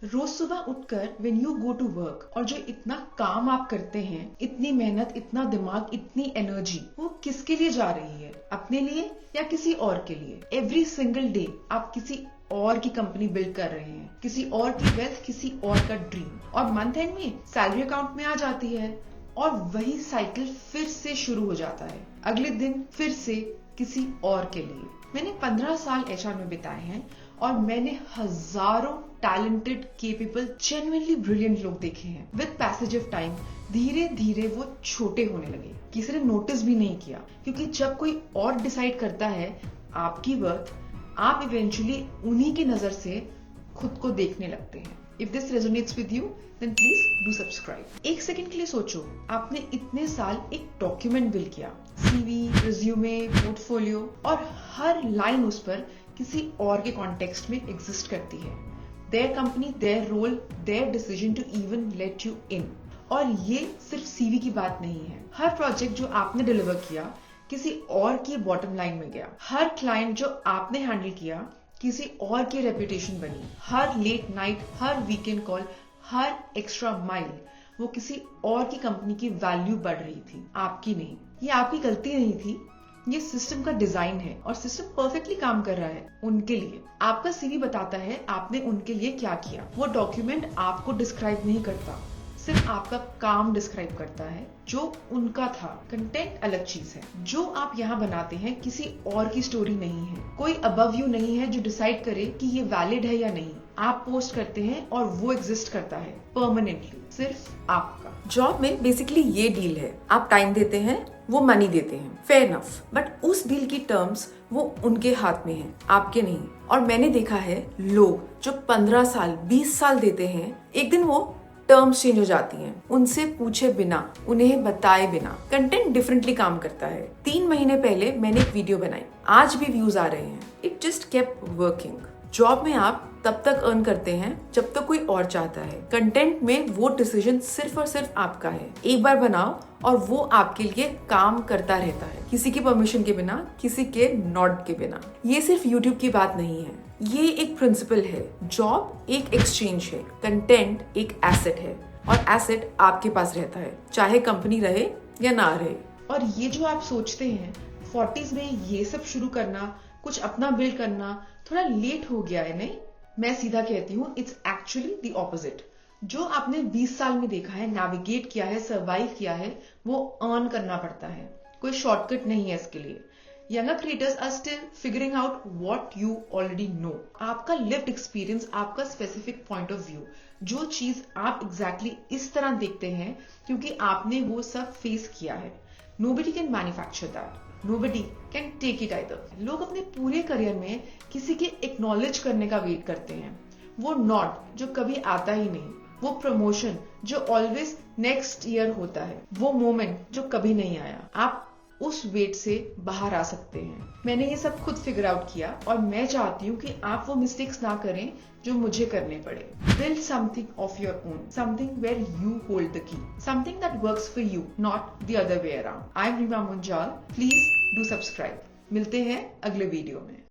रोज सुबह उठकर when you go to work और जो इतना काम आप करते हैं, इतनी मेहनत, इतना दिमाग, इतनी एनर्जी, वो किसके लिए जा रही है? अपने लिए या किसी और के लिए? एवरी सिंगल डे आप किसी और की कंपनी बिल्ड कर रहे हैं, किसी और की वेल्थ, किसी और का ड्रीम, और मंथ एंड में सैलरी अकाउंट में आ जाती है और वही साइकिल फिर से शुरू हो जाता है। अगले दिन फिर से किसी और के लिए। मैंने 15 साल एचआर में बिताए हैं और मैंने हजारों टैलेंटेड, केपेबल, जेन्युइनली ब्रिलियंट लोग देखे हैं। विद पैसेज ऑफ टाइम धीरे धीरे वो छोटे होने लगे, किसी ने नोटिस भी नहीं किया, क्योंकि जब कोई और डिसाइड करता है आपकी वर्थ, आप इवेंचुअली उन्हीं की नजर से खुद को देखने लगते हैं। If this resonates with you, then please do subscribe. एक सेकंड के लिए सोचो, आपने इतने साल एक डॉक्यूमेंट बिल्ड किया, CV, रिज्यूमे, पोर्टफोलियो, और हर लाइन उस पर किसी और के कॉन्टेक्स्ट में एग्जिस्ट करती है। Their company, their role, their decision to even let you in. और ये सिर्फ CV की बात नहीं है। हर प्रोजेक्ट जो आपने डिलीवर किया किसी और की बॉटम लाइन में गया। हर क्लाइंट जो आपने हैंडल किया किसी और की रेपुटेशन बनी। हर लेट नाइट, हर वीकेंड कॉल, हर एक्स्ट्रा माइल, वो किसी और की कंपनी की वैल्यू बढ़ रही थी, आपकी नहीं। ये आपकी गलती नहीं थी, ये सिस्टम का डिजाइन है और सिस्टम परफेक्टली काम कर रहा है उनके लिए। आपका सीवी बताता है आपने उनके लिए क्या किया। वो डॉक्यूमेंट आपको डिस्क्राइब नहीं करता, सिर्फ आपका काम डिस्क्राइब करता है जो उनका था। कंटेंट अलग चीज है। जो आप यहाँ बनाते हैं किसी और की स्टोरी नहीं है। कोई अबव यू नहीं है जो डिसाइड करे कि ये वैलिड है या नहीं। आप पोस्ट करते हैं और वो एग्जिस्ट करता है परमानेंटली, सिर्फ आपका। जॉब में बेसिकली ये डील है, आप टाइम देते हैं, वो मनी देते हैं, फेयर इनफ, बट उस डील की टर्म्स वो उनके हाथ में है, आपके नहीं। और मैंने देखा है लोग जो 15 साल 20 साल देते हैं, एक दिन वो टर्म्स चेंज हो जाती हैं, उनसे पूछे बिना, उन्हें बताए बिना। कंटेंट डिफरेंटली काम करता है। 3 महीने पहले मैंने एक वीडियो बनाई, आज भी व्यूज आ रहे हैं। It just kept working. Job में आप तब तक अर्न करते हैं जब तक कोई और चाहता है। कंटेंट में वो डिसीजन सिर्फ और सिर्फ आपका है। एक बार बनाओ और वो आपके लिए काम करता रहता है, किसी की परमिशन के बिना, किसी के नॉड के बिना। ये सिर्फ यूट्यूब की बात नहीं है, ये एक प्रिंसिपल है। जॉब एक एक्सचेंज है, कंटेंट एक एसेट है, और एसेट आपके पास रहता है, चाहे कंपनी रहे या ना रहे। और ये जो आप सोचते हैं 40s में ये सब शुरू करना, कुछ अपना बिल्ड करना थोड़ा लेट हो गया है, नहीं? मैं सीधा कहती हूँ, इट्स एक्चुअली द ऑपोजिट। जो आपने 20 साल में देखा है, नेविगेट किया है, सर्वाइव किया है, वो अर्न करना पड़ता है। कोई शॉर्टकट नहीं है इसके लिए। Younger creators are still figuring out what you already know. आपका lived experience, आपका specific point of view, जो चीज आप exactly इस तरह देखते हैं क्योंकि आपने वो सब फेस किया है। Nobody can manufacture that. Nobody can take it either. लोग अपने पूरे करियर में किसी के एक्नॉलेज करने का वेट करते हैं। वो नॉट जो कभी आता ही नहीं, वो प्रमोशन जो ऑलवेज नेक्स्ट ईयर होता है, वो मोमेंट जो कभी नहीं आया। आप उस वेट से बाहर आ सकते हैं। मैंने ये सब खुद फिगर आउट किया और मैं चाहती हूँ कि आप वो मिस्टेक्स ना करें जो मुझे करने पड़े। Build something of your own, something where you hold the key, something that works for you, not the other way around. I am Reema Munjal. Please do subscribe. मिलते हैं अगले वीडियो में।